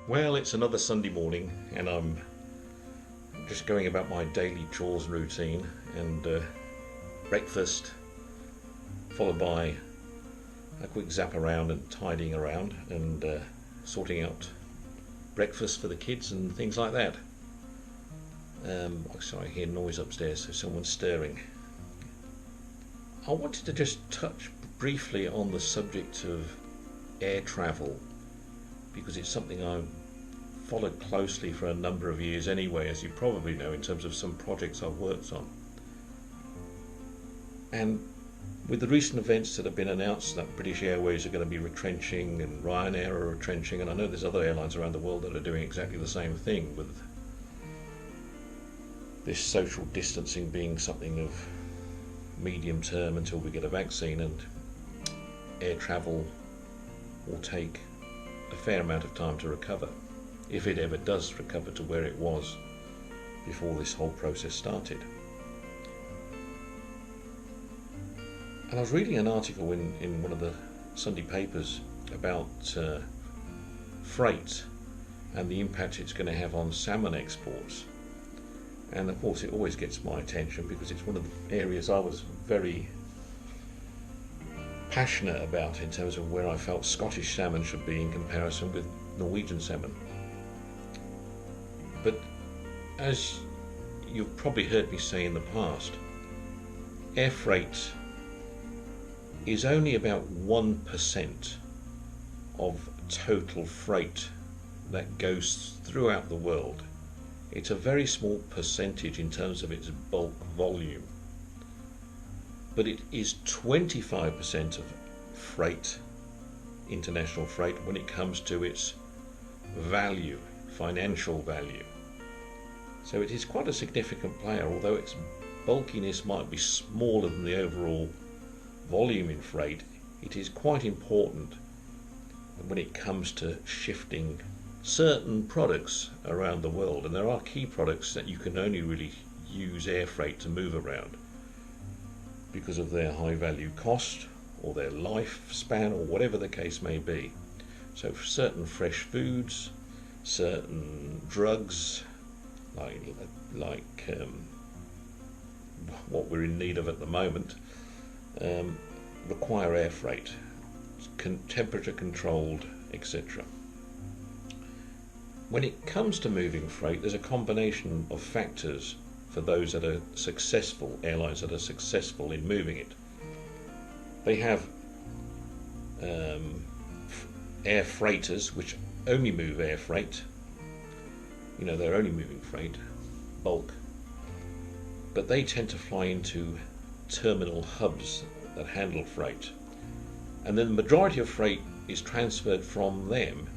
Well, it's another Sunday morning, and I'm just going about my daily chores routine and breakfast, followed by a quick zap around and tidying around and sorting out breakfast for the kids and things like that. Sorry, I hear noise upstairs, so someone's stirring. I wanted to just touch briefly on the subject of air travel because it's something I've followed closely for a number of years anyway, as you probably know, in terms of some projects I've worked on. And with the recent events that have been announced that British Airways are going to be retrenching and Ryanair are retrenching, and I know there's other airlines around the world that are doing exactly the same thing, with this social distancing being something of medium term until we get a vaccine, and air travel will take a fair amount of time to recover, if it ever does recover to where it was before this whole process started. And I was reading an article in one of the Sunday papers about freight and the impact it's going to have on salmon exports. And of course it always gets my attention because it's one of the areas I was very passionate about in terms of where I felt Scottish salmon should be in comparison with Norwegian salmon. But as you've probably heard me say in the past, air freight is only about 1% of total freight that goes throughout the world. It's a very small percentage in terms of its bulk volume, but it is 25% of freight, international freight, when it comes to its value, financial value. So it is quite a significant player, although its bulkiness might be smaller than the overall volume in freight. It is quite important when it comes to shifting certain products around the world, and there are key products that you can only really use air freight to move around because of their high value cost or their lifespan or whatever the case may be. So for certain fresh foods, certain drugs like what we're in need of at the moment, require air freight, temperature controlled, etc. When it comes to moving freight, there's a combination of factors for those that are successful, airlines that are successful in moving it. They have air freighters which only move air freight. They're only moving freight, bulk. But they tend to fly into terminal hubs that handle freight. And then the majority of freight is transferred from them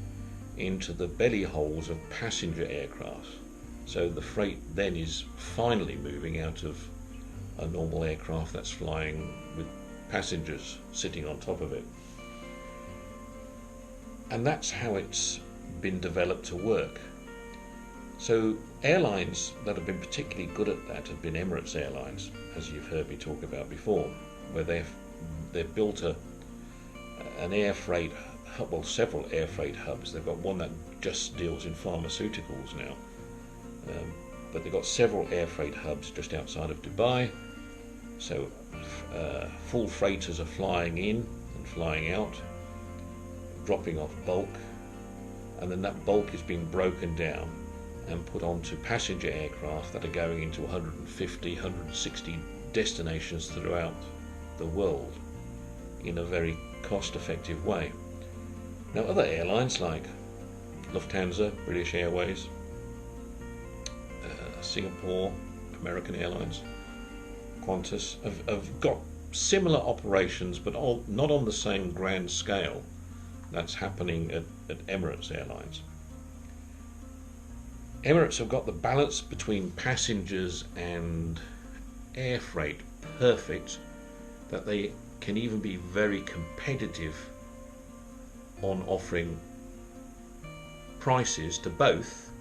into the belly holes of passenger aircraft. So the freight then is finally moving out of a normal aircraft that's flying with passengers sitting on top of it. And that's how it's been developed to work. So airlines that have been particularly good at that have been Emirates Airlines, as you've heard me talk about before, where they've built an air freight hub, well, several air freight hubs. They've got one that just deals in pharmaceuticals now, but they've got several air freight hubs just outside of Dubai. So full freighters are flying in and flying out, dropping off bulk, and then that bulk is being broken down and put onto passenger aircraft that are going into 150, 160 destinations throughout the world in a very cost-effective way. Now, other airlines like Lufthansa, British Airways, Singapore, American Airlines, Qantas have got similar operations, but not on the same grand scale that's happening at Emirates Airlines. Emirates have got the balance between passengers and air freight perfect, that they can even be very competitive on offering prices to both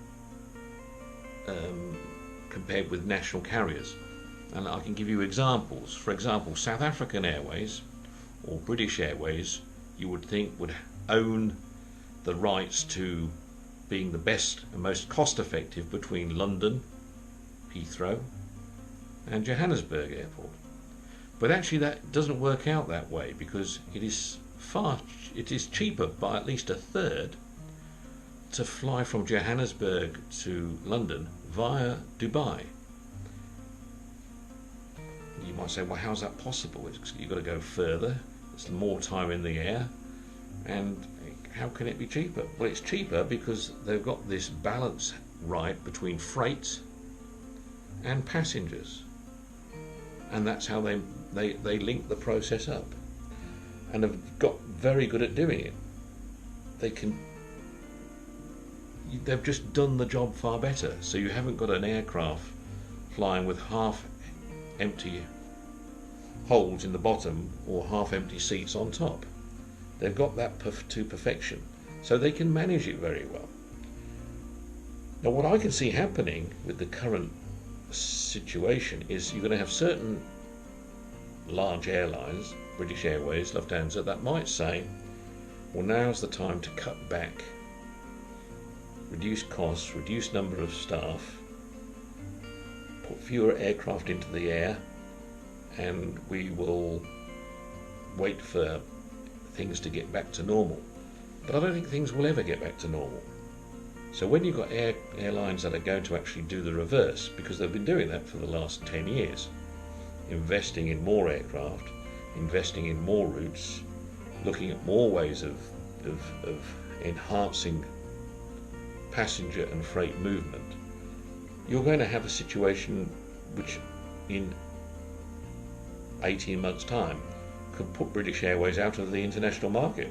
compared with national carriers. And I can give you examples. For example, South African Airways or British Airways, you would think would own the rights to being the best and most cost effective between London, Heathrow, and Johannesburg Airport. But actually that doesn't work out that way, because it is cheaper by at least a third to fly from Johannesburg to London via Dubai. You might say, well, how's that possible? You've got to go further, it's more time in the air, and how can it be cheaper? Well, it's cheaper because they've got this balance right between freight and passengers, and that's how they link the process up, and have got very good at doing it. They've just done the job far better. So you haven't got an aircraft flying with half empty holes in the bottom or half empty seats on top. They've got that to perfection, so they can manage it very well. Now, what I can see happening with the current situation is you're going to have certain large airlines, British Airways, Lufthansa, that might say, well, now's the time to cut back, reduce costs, reduce number of staff, put fewer aircraft into the air, and we will wait for things to get back to normal. But I don't think things will ever get back to normal. So when you've got airlines that are going to actually do the reverse, because they've been doing that for the last 10 years, investing in more aircraft, investing in more routes, looking at more ways of enhancing passenger and freight movement, you're going to have a situation which in 18 months' time could put British Airways out of the international market.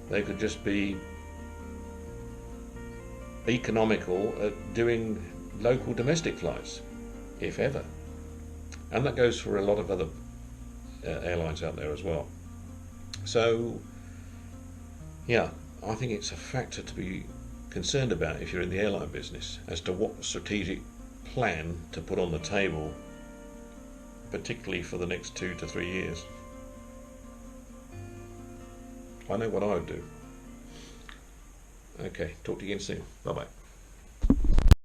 They could just be economical at doing local domestic flights, if ever. And that goes for a lot of other airlines out there as well. So, yeah, I think it's a factor to be concerned about if you're in the airline business, as to what strategic plan to put on the table, particularly for the next 2 to 3 years. I know what I would do. Okay, talk to you again soon. Bye bye.